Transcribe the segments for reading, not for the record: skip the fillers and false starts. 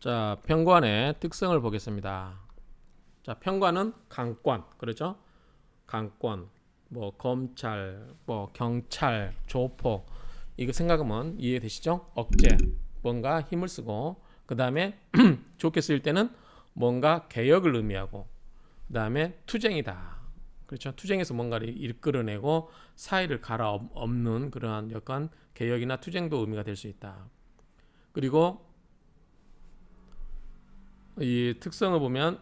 자, 평관의 특성을 보겠습니다. 자, 평관은 강권, 그렇죠? 강권, 뭐 검찰, 뭐 경찰, 조폭 이거 생각하면 이해되시죠? 억제, 뭔가 힘을 쓰고 그 다음에 좋게 쓰일 때는 뭔가 개혁을 의미하고 그 다음에 투쟁이다. 그렇죠? 투쟁에서 뭔가를 이끌어내고 사회를 갈아엎는 그러한 약간 개혁이나 투쟁도 의미가 될 수 있다. 그리고 이 특성을 보면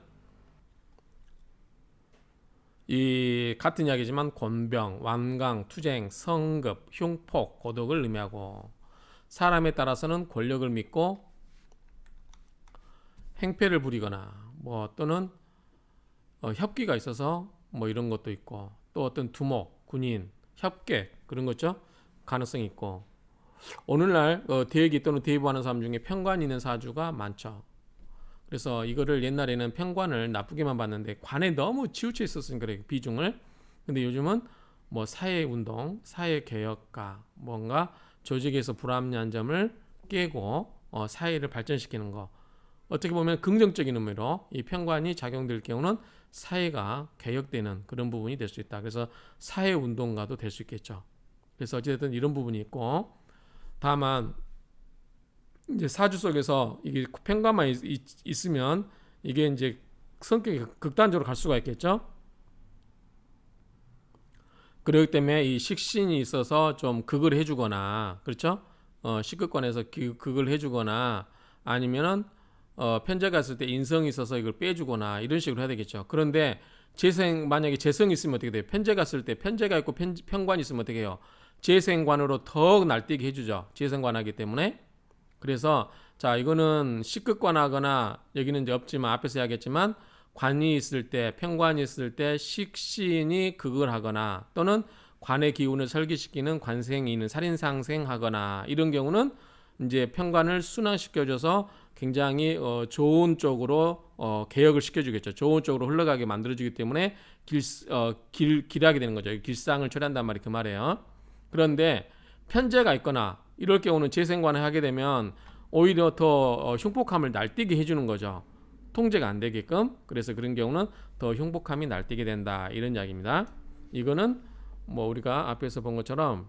이 같은 이야기지만 권병, 완강, 투쟁, 성급, 흉폭, 고독을 의미하고 사람에 따라서는 권력을 믿고 행패를 부리거나 뭐 또는 협기가 있어서 뭐 이런 것도 있고 또 어떤 두목, 군인, 협객 그런 거죠. 가능성이 있고 오늘날 대기 또는 대부하는 사람 중에 편관 있는 사주가 많죠. 그래서 이거를 옛날에는 평관을 나쁘게만 봤는데 관에 너무 치우쳐 있었으니까 그래 비중을. 근데 요즘은 뭐 사회 운동, 사회 개혁가, 뭔가 조직에서 불합리한 점을 깨고 사회를 발전시키는 거. 어떻게 보면 긍정적인 의미로 이 평관이 작용될 경우는 사회가 개혁되는 그런 부분이 될 수 있다. 그래서 사회 운동가도 될 수 있겠죠. 그래서 어쨌든 이런 부분이 있고 다만 이제 사주 속에서 이게 편관만 있으면 이게 이제 성격이 극단적으로 갈 수가 있겠죠. 그렇기 때문에 이 식신이 있어서 좀 극을 해주거나 그렇죠. 식극관에서 극을 해주거나 아니면은 편제가 있을 때 인성이 있어서 이걸 빼주거나 이런 식으로 해야 되겠죠. 그런데 재생 만약에 재성이 있으면 어떻게 돼요? 편제가 있을 때 편제가 있고 편관이 있으면 어떻게 해요? 재생관으로 더욱 날뛰게 해주죠. 재생관하기 때문에. 그래서 자 이거는 식극관하거나 여기는 이제 없지만 앞에서 이야기했지만 관이 있을 때 편관이 있을 때 식신이 극을 하거나 또는 관의 기운을 설계시키는 관생이 있는 살인상생하거나 이런 경우는 이제 편관을 순환시켜줘서 굉장히 좋은 쪽으로 개혁을 시켜주겠죠. 좋은 쪽으로 흘러가게 만들어주기 때문에 길하게 되는 거죠. 길상을 처리한단 말이 그 말이에요. 그런데 편제가 있거나 이럴 경우는 재생관을 하게 되면 오히려 더 흉폭함을 날뛰게 해주는 거죠. 통제가 안 되게끔. 그래서 그런 경우는 더 흉폭함이 날뛰게 된다. 이런 이야기입니다. 이거는 뭐 우리가 앞에서 본 것처럼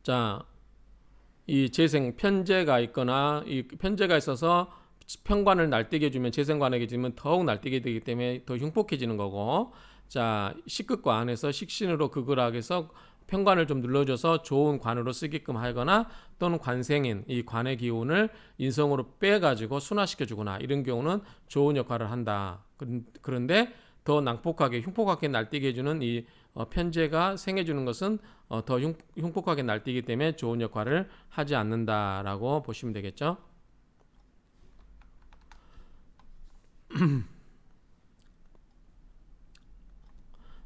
자, 이 재생 편제가 있거나 이 편제가 있어서 편관을 날뛰게 해주면 재생관에게 주면 더욱 날뛰게 되기 때문에 더 흉폭해지는 거고 자 식극관에서 식신으로 극을 하게 해서 편관을 좀 눌러줘서 좋은 관으로 쓰게끔 하거나 또는 관생인 이 관의 기운을 인성으로 빼가지고 순화시켜주거나 이런 경우는 좋은 역할을 한다. 그런데 더 낭폭하게 흉폭하게 날뛰게 해주는 이 편제가 생해주는 것은 더 흉폭하게 날뛰기 때문에 좋은 역할을 하지 않는다라고 보시면 되겠죠.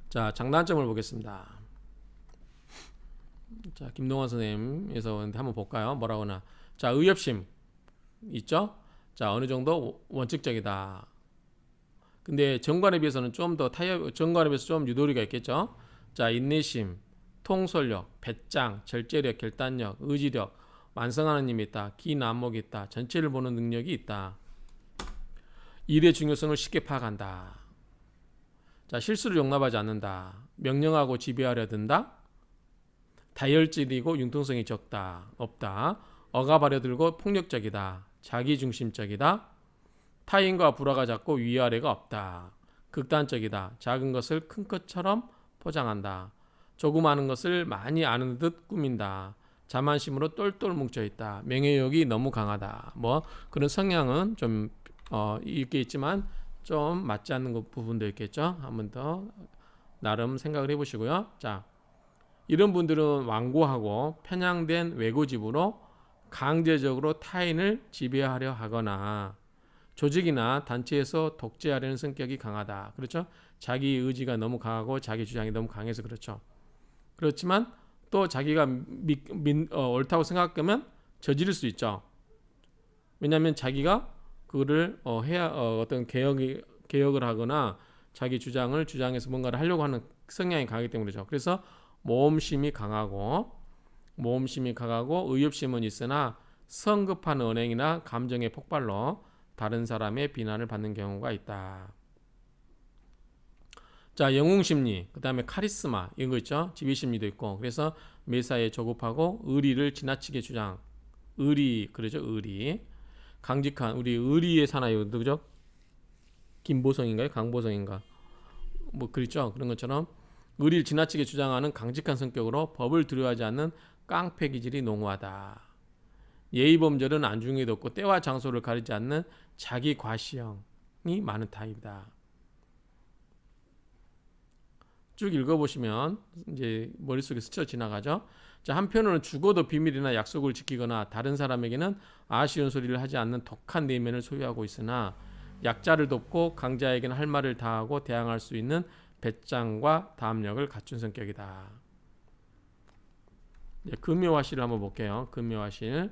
자 장단점을 보겠습니다. 자 김동환 선생님에서 한번 볼까요? 뭐라고나 자 의협심 있죠? 자 어느 정도 원칙적이다. 근데 정관에 비해서는 좀 더 타협 정관에 비해서 좀 유도리가 있겠죠. 자 인내심, 통솔력, 배짱, 절제력, 결단력, 의지력, 완성하는 힘이 있다. 기남목이 있다. 전체를 보는 능력이 있다. 일의 중요성을 쉽게 파악한다. 자 실수를 용납하지 않는다. 명령하고 지배하려 든다. 다혈질이고 융통성이 적다. 없다. 억압하려 들고 폭력적이다. 자기중심적이다. 타인과 불화가 작고 위아래가 없다. 극단적이다. 작은 것을 큰 것처럼 포장한다. 조그마한 것을 많이 아는 듯 꾸민다. 자만심으로 똘똘 뭉쳐있다. 명예욕이 너무 강하다. 뭐 그런 성향은 좀 있게 있지만 좀 맞지 않는 부분도 있겠죠. 한번 더 나름 생각을 해보시고요. 자, 이런 분들은 완고하고 편향된 외고집으로 강제적으로 타인을 지배하려 하거나 조직이나 단체에서 독재하려는 성격이 강하다. 그렇죠? 자기 의지가 너무 강하고 자기 주장이 너무 강해서 그렇죠. 그렇지만 또 자기가 옳다고 생각하면 저지를 수 있죠. 왜냐하면 자기가 그거를 어떤 개혁을 하거나 자기 주장해서 뭔가를 하려고 하는 성향이 강하기 때문이죠. 그래서 모험심이 강하고 의협심은 있으나 성급한 언행이나 감정의 폭발로 다른 사람의 비난을 받는 경우가 있다. 자, 영웅심리, 그 다음에 카리스마 이런 거 있죠. 지배심리도 있고. 그래서 매사에 조급하고 의리를 지나치게 주장. 의리 그러죠. 의리. 강직한 우리 의리의 사나이 누구죠? 김보성인가요? 강보성인가? 뭐 그렇죠. 그런 것처럼 의리를 지나치게 주장하는 강직한 성격으로 법을 두려워하지 않는 깡패 기질이 농후하다. 예의범절은 안중에도 없고 때와 장소를 가리지 않는 자기 과시형이 많은 타입이다. 쭉 읽어보시면 이제 머릿속에 스쳐 지나가죠. 자, 한편으로는 죽어도 비밀이나 약속을 지키거나 다른 사람에게는 아쉬운 소리를 하지 않는 독한 내면을 소유하고 있으나 약자를 돕고 강자에게는 할 말을 다하고 대항할 수 있는 배짱과 담력을 갖춘 성격이다. 금묘화실을 한번 볼게요. 금묘화실.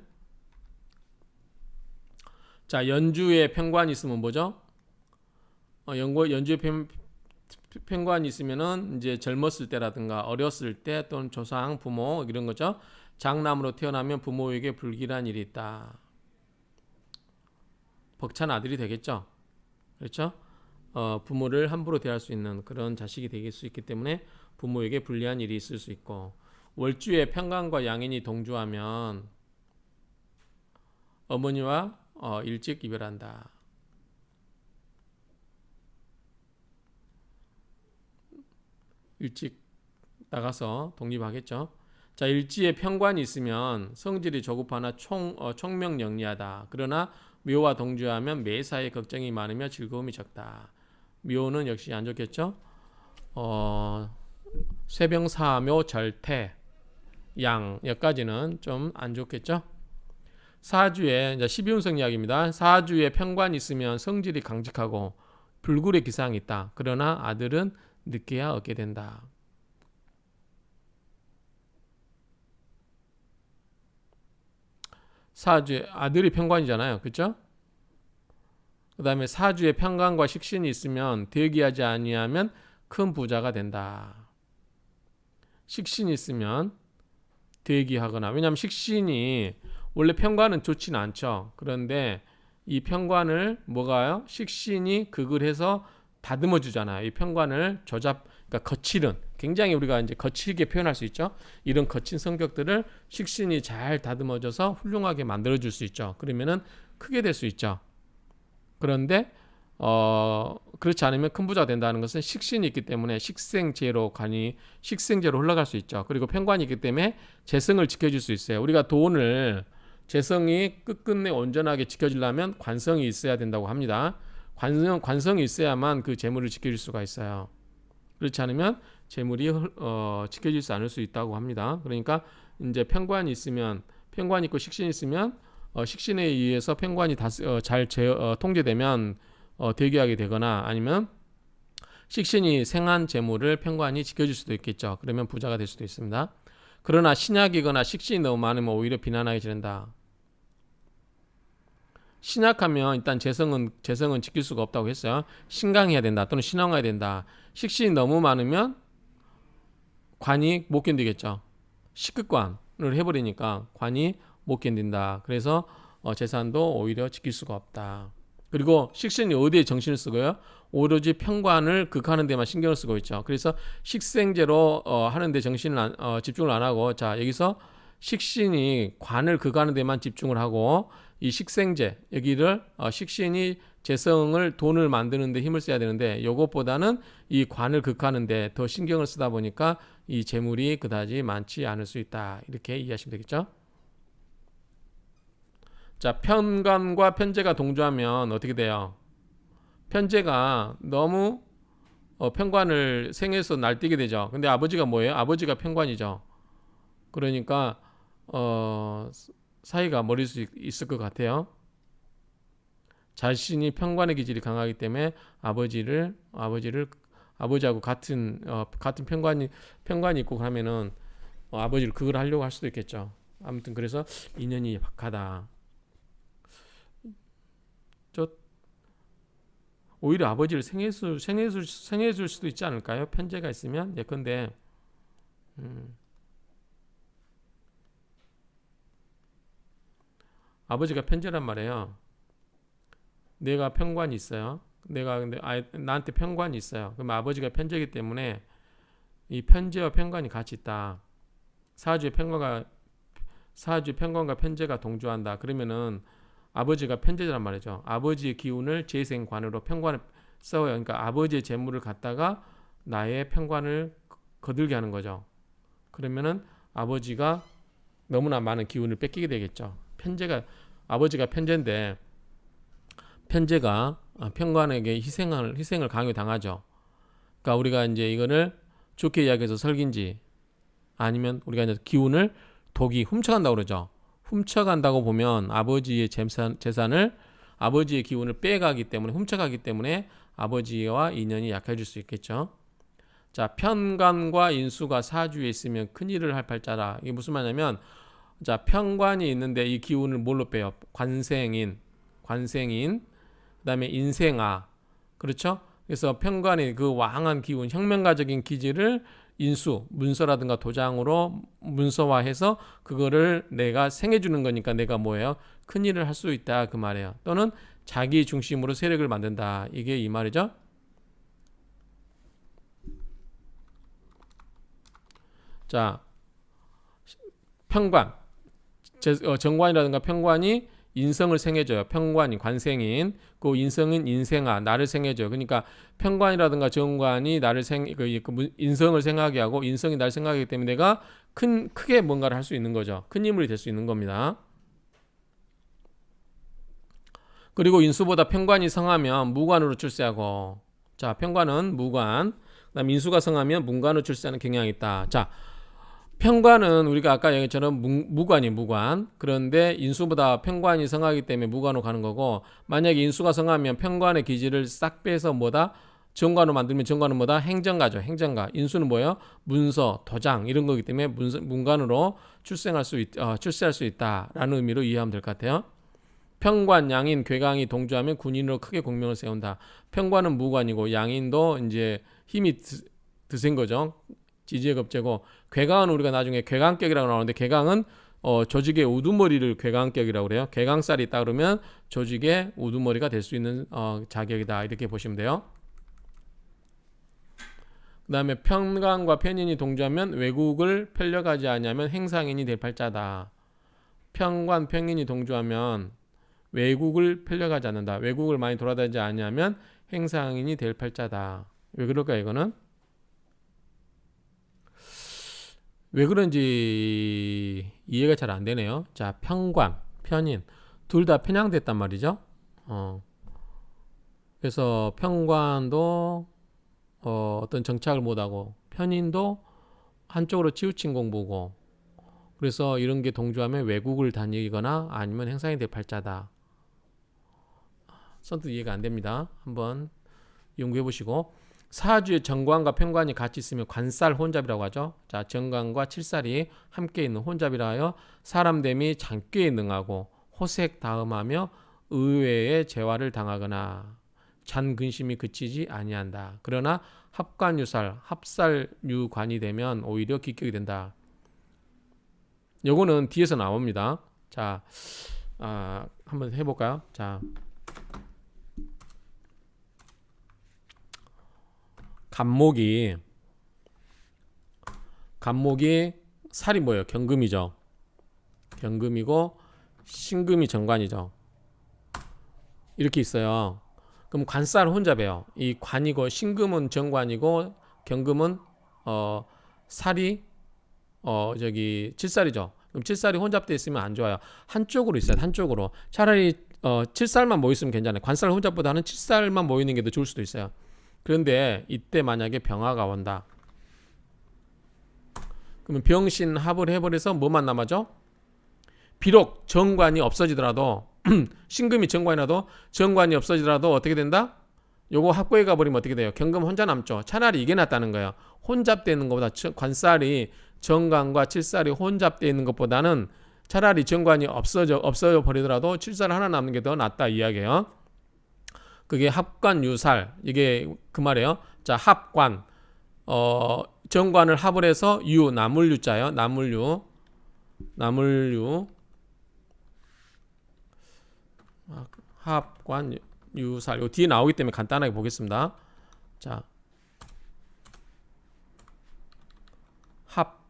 자, 연주에 편관이 있으면 뭐죠? 연주에 편관이 있으면은 이제 젊었을 때라든가 어렸을 때 또는 조상, 부모 이런 거죠. 장남으로 태어나면 부모에게 불길한 일이 있다. 벅찬 아들이 되겠죠. 그렇죠? 부모를 함부로 대할 수 있는 그런 자식이 될 수 있기 때문에 부모에게 불리한 일이 있을 수 있고, 월주에 편관과 양인이 동주하면 어머니와 일찍 이별한다. 일찍 나가서 독립하겠죠. 자, 일지에 편관이 있으면 성질이 조급하나 총명영리하다. 그러나 묘와 동주하면 매사에 걱정이 많으며 즐거움이 적다. 묘는 역시 안 좋겠죠. 쇠병사묘 절태 양 여기까지는 좀 안 좋겠죠. 사주에 이제 12운석 이야기입니다. 사주에 편관이 있으면 성질이 강직하고 불굴의 기상이 있다. 그러나 아들은 늦게야 얻게 된다. 사주에 아들이 편관이잖아요. 그렇죠? 그 다음에 사주에 편관과 식신이 있으면 대기하지 아니하면 큰 부자가 된다. 식신이 있으면 대기하거나, 왜냐하면 식신이 원래 편관은 좋지는 않죠. 그런데 이 편관을 뭐가요? 식신이 극을 해서 다듬어 주잖아요. 이 편관을 그러니까 거칠은, 굉장히 우리가 이제 거칠게 표현할 수 있죠. 이런 거친 성격들을 식신이 잘 다듬어줘서 훌륭하게 만들어 줄 수 있죠. 그러면은 크게 될 수 있죠. 그런데 그렇지 않으면 큰 부자가 된다는 것은 식신이 있기 때문에 식생제로 흘러갈 수 있죠. 그리고 편관이 있기 때문에 재성을 지켜줄 수 있어요. 우리가 돈을 재성이 끝끝내 온전하게 지켜주려면 관성이 있어야 된다고 합니다. 관성이 있어야만 그 재물을 지켜줄 수가 있어요. 그렇지 않으면 재물이 지켜질 않을 수 있다고 합니다. 그러니까 이제 편관이 있고 식신이 있으면 식신에 의해서 편관이 잘 통제되면 대기하게 되거나, 아니면 식신이 생한 재물을 편관이 지켜줄 수도 있겠죠. 그러면 부자가 될 수도 있습니다. 그러나 신약이거나 식신이 너무 많으면 오히려 비난하게 지낸다. 신약하면 일단 재성은 지킬 수가 없다고 했어요. 신강해야 된다 또는 신왕해야 된다. 식신이 너무 많으면 관이 못 견디겠죠. 식극관을 해버리니까 관이 못 견딘다. 그래서 재산도 오히려 지킬 수가 없다. 그리고 식신이 어디에 정신을 쓰고요? 오로지 편관을 극하는 데만 신경을 쓰고 있죠. 그래서 식생제로 하는데 집중을 안 하고, 자, 여기서 식신이 관을 극하는 데만 집중을 하고, 이 식생제 여기를 식신이 재성을 돈을 만드는 데 힘을 써야 되는데, 이것보다는 이 관을 극하는 데 더 신경을 쓰다 보니까 이 재물이 그다지 많지 않을 수 있다. 이렇게 이해하시면 되겠죠. 자, 편관과 편제가 동조하면 어떻게 돼요? 편제가 너무 편관을 생해서 날뛰게 되죠. 근데 아버지가 뭐예요? 아버지가 편관이죠. 그러니까 사이가 멀을 수 있을 것 같아요. 자신이 편관의 기질이 강하기 때문에 아버지하고 같은 편관이 있고 그러면은 아버지를 그걸 하려고 할 수도 있겠죠. 아무튼 그래서 인연이 박하다. 오히려 아버지를 생해줄 수도 있지 않을까요? 편제가 있으면. 예컨대 아버지가 편제란 말이에요. 내가 편관이 있어요. 내가 근데 나한테 편관이 있어요. 그럼 아버지가 편제이기 때문에 이 편제와 편관이 같이 있다. 사주의 편관과 편제가 동조한다. 그러면은 아버지가 편제란 말이죠. 아버지의 기운을 재생관으로 편관을 써요. 그러니까 아버지의 재물을 갖다가 나의 편관을 거들게 하는 거죠. 그러면은 아버지가 너무나 많은 기운을 뺏기게 되겠죠. 아버지가 편제인데 편제가 편관에게 희생을 강요당하죠. 그러니까 우리가 이제 이거를 좋게 이야기해서 설기인지 아니면 우리가 이제 기운을 독이 훔쳐간다고 그러죠. 훔쳐간다고 보면 아버지의 재산을 아버지의 기운을 빼가기 때문에 훔쳐가기 때문에 아버지와 인연이 약해질 수 있겠죠. 자, 편관과 인수가 사주에 있으면 큰일을 할 팔자라. 이게 무슨 말이냐면 자, 편관이 있는데 이 기운을 뭘로 빼요? 관생인, 그다음에 인생아. 그렇죠? 그래서 편관이 그 왕한 기운, 혁명가적인 기질을 인수, 문서라든가 도장으로 문서화해서 그거를 내가 생해주는 거니까 내가 뭐예요? 큰일을 할 수 있다 그 말이에요. 또는 자기 중심으로 세력을 만든다. 이게 이 말이죠. 자, 편관, 정관이라든가 편관이 인성을 생해줘요. 편관이 관생인, 그 인성은 인생아, 나를 생해줘요. 그러니까 편관이라든가 정관이 나를 인성을 생하게 하고 인성이 나를 생각하기 때문에 내가 크게 뭔가를 할 수 있는 거죠. 큰 인물이 될 수 있는 겁니다. 그리고 인수보다 편관이 성하면 무관으로 출세하고, 자, 편관은 무관, 그다음 인수가 성하면 문관으로 출세하는 경향이 있다. 자, 편관은 우리가 아까 얘기처럼 무관이 무관. 그런데 인수보다 편관이 성하기 때문에 무관으로 가는 거고, 만약에 인수가 성하면 편관의 기질을 싹 빼서 뭐다? 정관으로 만들면 정관은 뭐다? 행정가죠. 행정가. 인수는 뭐예요? 문서, 도장 이런 거기 때문에 문관으로 출세할 수 있다라는 의미로 이해하면 될 것 같아요. 편관, 양인, 괴강이 동조하면 군인으로 크게 공명을 세운다. 편관은 무관이고 양인도 이제 힘이 드센 거죠. 지지의 겁재고, 괴강은 우리가 나중에 괴강격이라고 나오는데, 괴강은 조직의 우두머리를 괴강격이라고 그래요. 괴강살이 있다 그러면 조직의 우두머리가 될 수 있는 자격이다, 이렇게 보시면 돼요. 그 다음에 편관과 편인이 동조하면 외국을 편려가지 않으면 행상인이 될 팔자다. 편관, 편인이 동조하면 외국을 편려가지 않는다. 외국을 많이 돌아다니지 않으면 행상인이 될 팔자다. 왜 그럴까 이거는? 왜 그런지 이해가 잘 안 되네요. 자, 편관, 편인 둘 다 편향됐단 말이죠. 그래서 편관도 어떤 정착을 못하고 편인도 한쪽으로 치우친 공부고, 그래서 이런 게 동조하면 외국을 다니거나 아니면 행상이 될 팔자다. 선뜻 이해가 안 됩니다. 한번 연구해 보시고, 사주의 정관과 편관이 같이 있으면 관살 혼잡이라고 하죠. 자, 정관과 칠살이 함께 있는 혼잡이라 하여 사람됨이 장꾀에 능하고 호색 다음하며 의외의 재화를 당하거나 잔근심이 그치지 아니한다. 그러나 합관유살, 합살유관이 되면 오히려 기격이 된다. 요거는 뒤에서 나옵니다. 자, 한번 해볼까요? 자, 간목이 살이 뭐예요? 경금이죠. 경금이고 신금이 정관이죠. 이렇게 있어요. 그럼 관살 혼잡이에요. 이 관이고 신금은 정관이고 경금은 살이 칠살이죠. 그럼 칠살이 혼잡되어 있으면 안 좋아요. 한쪽으로 있어요. 한쪽으로. 차라리 칠살만 모여 있으면 괜찮아요. 관살 혼잡보다는 칠살만 모이는 게 더 좋을 수도 있어요. 그런데 이때 만약에 병화가 온다. 그러면 병신합을 해버려서 뭐만 남아죠? 비록 정관이 없어지더라도 신금이 정관이라도 정관이 없어지더라도 어떻게 된다? 요거 합고에 가버리면 어떻게 돼요? 경금 혼자 남죠. 차라리 이게 낫다는 거예요. 혼잡되는 것보다 관살이 정관과 칠살이 혼잡되어 있는 것보다는 차라리 정관이 없어져 버리더라도 칠살 하나 남는 게 더 낫다 이야기예요. 그게 합관유살, 이게 그 말이에요. 자, 합관, 정관을 합을 해서 나물유자예요. 나물유. 합관 유살 요 뒤에 나오기 때문에 간단하게 보겠습니다. 자, 합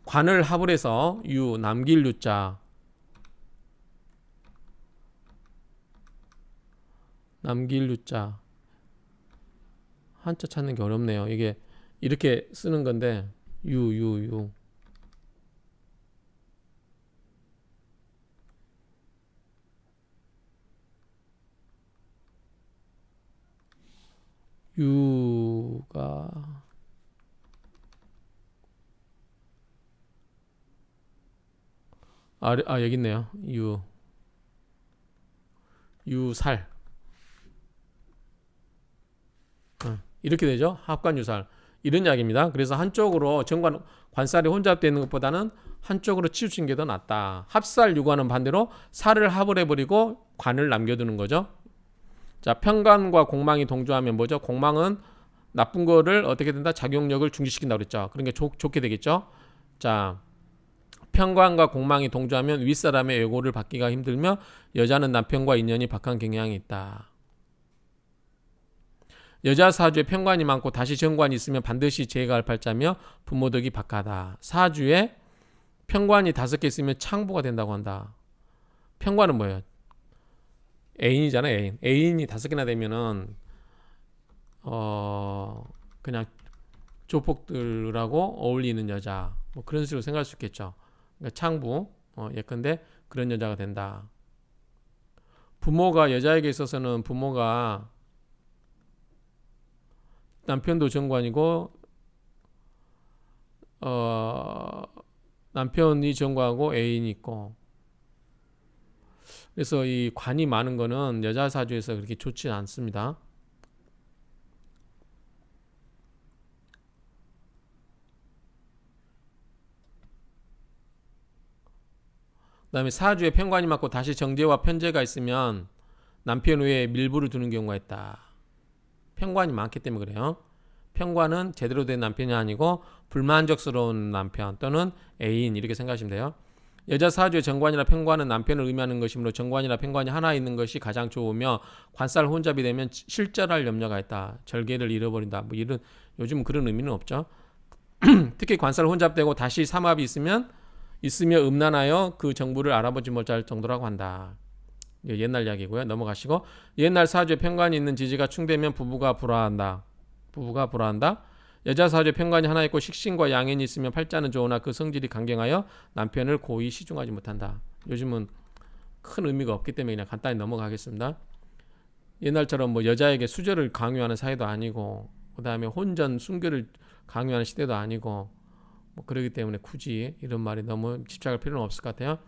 관을 합을 해서 유 남길 유자 남길 유자 한자 찾는 게 어렵네요. 이게 이렇게 쓰는 건데 유 유가 여기 있네요. 유살 이렇게 되죠. 합관유살 이런 이야기입니다. 그래서 한쪽으로 정관 관살이 혼잡되어 있는 것보다는 한쪽으로 치우친 게 더 낫다. 합살 유관은 반대로 살을 합을 해버리고 관을 남겨두는 거죠. 자, 편관과 공망이 동조하면 뭐죠? 공망은 나쁜 거를 어떻게 된다? 작용력을 중지시킨다 그랬죠. 그런 게 좋게 되겠죠. 자, 편관과 공망이 동조하면 윗사람의 애고를 받기가 힘들며 여자는 남편과 인연이 박한 경향이 있다. 여자 사주에 편관이 많고 다시 정관이 있으면 반드시 재해가 할 팔자며 부모덕이 박하다. 사주에 편관이 5개 있으면 창부가 된다고 한다. 편관은 뭐예요? 애인이잖아요. 애인이 5개나 되면은 그냥 조폭들하고 어울리는 여자 뭐 그런 식으로 생각할 수 있겠죠. 그러니까 창부 예컨대 그런 여자가 된다. 부모가 여자에게 있어서는 부모가 남편도 정관이고 남편이 정관하고 애인이 있고 그래서 이 관이 많은 거는 여자 사주에서 그렇게 좋지 않습니다. 그다음에 사주에 편관이 많고 다시 정제와 편제가 있으면 남편 외에 밀부를 두는 경우가 있다. 편관이 많기 때문에 그래요. 편관은 제대로 된 남편이 아니고 불만족스러운 남편 또는 애인 이렇게 생각하시면 돼요. 여자 사주의 정관이나 편관은 남편을 의미하는 것이므로 정관이나 편관이 하나 있는 것이 가장 좋으며 관살 혼잡이 되면 실절할 염려가 있다. 절개를 잃어버린다. 뭐 이런 요즘 그런 의미는 없죠. 특히 관살 혼잡되고 다시 삼합이 있으며 음란하여 그 정부를 알아보지 못할 정도라고 한다. 옛날 이야기고요. 넘어가시고 옛날 사주에 편관이 있는 지지가 충되면 부부가 불화한다. 여자 사주에 편관이 하나 있고 식신과 양인이 있으면 팔자는 좋으나 그 성질이 강경하여 남편을 고이 시중하지 못한다. 요즘은 큰 의미가 없기 때문에 그냥 간단히 넘어가겠습니다. 옛날처럼 뭐 여자에게 수절을 강요하는 사회도 아니고 그 다음에 혼전 순결을 강요하는 시대도 아니고 뭐 그러기 때문에 굳이 이런 말이 너무 집착할 필요는 없을 것 같아요.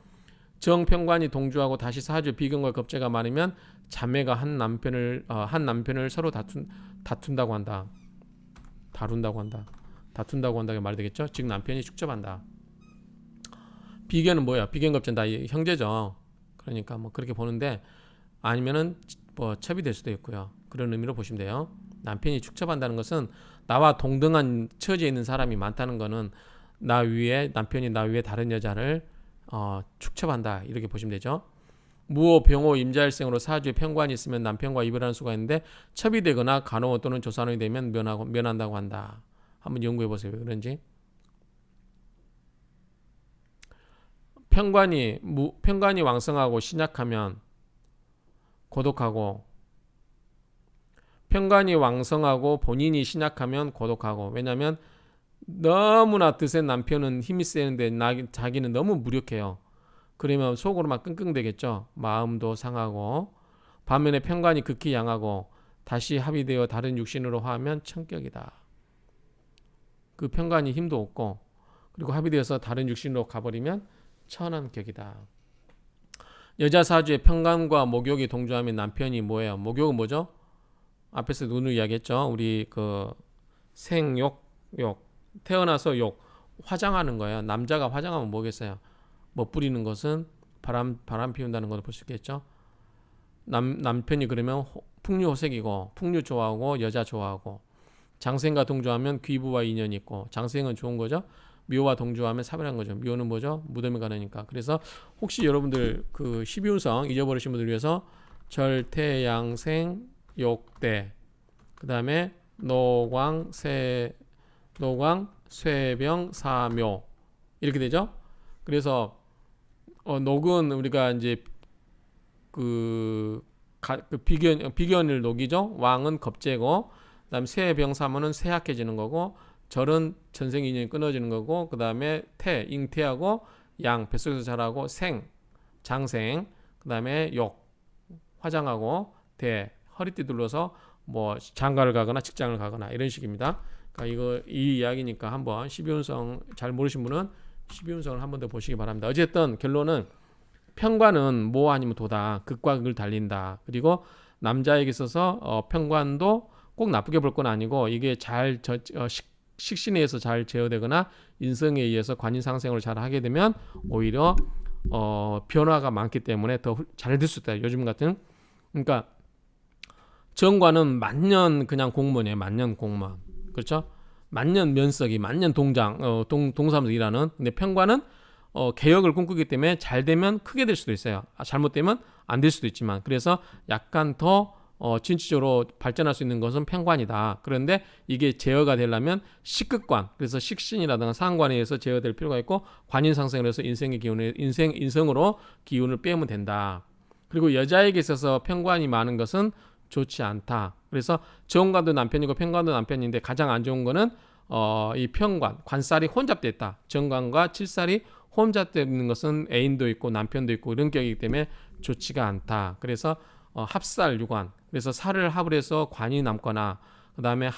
정편관이 동조하고 다시 사주 비견과 겁재가 많으면 자매가 한 남편을 서로 다툰다고 한다. 다툰다고 한다고 말이 되겠죠. 즉 남편이 축접한다. 비견은 뭐야? 비견겁재는 다 형제죠. 그러니까 뭐 그렇게 보는데 아니면은 뭐 첩이 될 수도 있고요. 그런 의미로 보시면 돼요. 남편이 축접한다는 것은 나와 동등한 처지에 있는 사람이 많다는 거는 남편이 나 위에 다른 여자를 축첩한다 이렇게 보시면 되죠. 무호, 병호, 임자일생으로 사주에 편관이 있으면 남편과 이별하는 수가 있는데 첩이 되거나 간호 또는 조산원이 되면 면한다고 한다. 한번 연구해 보세요. 왜 그런지. 편관이 왕성하고 신약하면 고독하고 편관이 왕성하고 본인이 신약하면 고독하고 왜냐하면 너무나 드센 남편은 힘이 세는데 자기는 너무 무력해요. 그러면 속으로 막 끙끙대겠죠. 마음도 상하고 반면에 편관이 극히 양하고 다시 합의되어 다른 육신으로 화하면 천격이다. 그 편관이 힘도 없고 그리고 합의되어서 다른 육신으로 가버리면 천한격이다. 여자 사주에 편관과 목욕이 동조하면 남편이 뭐예요? 목욕은 뭐죠? 앞에서 눈을 이야기했죠. 우리 그 생욕 태어나서 욕 화장하는 거예요. 남자가 화장하면 뭐겠어요? 멋부리는 것은 바람 피운다는 것을 볼 수 있겠죠. 남편이 그러면 풍류호색이고 풍류 좋아하고 여자 좋아하고 장생과 동조하면 귀부와 인연이 있고 장생은 좋은 거죠. 묘와 동조하면 사별한 거죠. 묘는 뭐죠? 무덤에 가느니까. 그래서 혹시 여러분들 그 12운성 잊어버리신 분들 위해서 절태양생 욕대 그다음에 노광 쇠병 사묘 이렇게 되죠. 그래서 녹은 우리가 이제 그 비견을 녹이죠. 왕은 겁재고 그다음 쇠병 사묘는 쇠약해지는 거고 절은 전생 인연이 끊어지는 거고 그다음에 잉태하고 양 뱃속에서 자라고 장생 그다음에 욕 화장하고 허리띠 둘러서 뭐 장가를 가거나 직장을 가거나 이런 식입니다. 그러니까 이 이야기니까 한번 12운성 잘 모르신 분은 12운성을 한 번 더 보시기 바랍니다. 어쨌든 결론은 편관은 모 아니면 도다. 극과 극을 달린다. 그리고 남자에게 있어서 편관도 꼭 나쁘게 볼 건 아니고 이게 식신에 의해서 잘 제어되거나 인성에 의해서 관인상생을 잘 하게 되면 오히려 변화가 많기 때문에 더 잘 될 수 있다. 요즘 같은 그러니까 정관은 만년 그냥 공무원이에요. 만년 공무원. 그렇죠? 만년 면석이 만년 동사무소 일하는. 근데 편관은 개혁을 꿈꾸기 때문에 잘 되면 크게 될 수도 있어요. 잘못되면 안 될 수도 있지만 그래서 약간 더 진취적으로 발전할 수 있는 것은 편관이다. 그런데 이게 제어가 되려면 식극관, 그래서 식신이라든가 상관에 의해서 제어될 필요가 있고 관인상생을 해서 인생의 기운을 인성으로 기운을 빼면 된다. 그리고 여자에게 있어서 편관이 많은 것은 좋지 않다. 그래서 정관도 남편이고 편관도 남편인데 가장 안 좋은 거는 이 편관, 관살이 혼잡돼 있다. 정관과 칠살이 혼잡되어 있는 것은 애인도 있고 남편도 있고 이런 격이기 때문에 좋지가 않다. 그래서 합살 유관, 그래서 살을 합을 해서 관이 남거나 그 다음에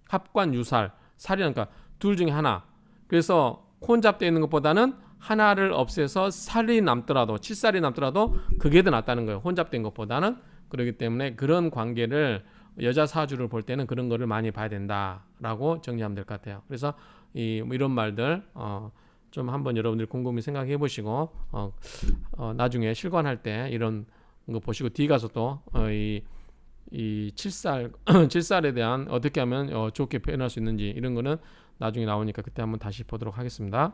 합관 유살, 살이니까 둘 중에 하나. 그래서 혼잡되어 있는 것보다는 하나를 없애서 살이 남더라도 칠살이 남더라도 그게 더 낫다는 거예요. 혼잡된 것보다는. 그렇기 때문에 그런 관계를 여자 사주를 볼 때는 그런 거를 많이 봐야 된다라고 정리하면 될 것 같아요. 그래서 이런 말들 좀 한번 여러분들 곰곰이 생각해 보시고 나중에 실관할 때 이런 거 보시고 뒤에 가서 또 이 칠살에 대한 어떻게 하면 좋게 표현할 수 있는지 이런 거는 나중에 나오니까 그때 한번 다시 보도록 하겠습니다.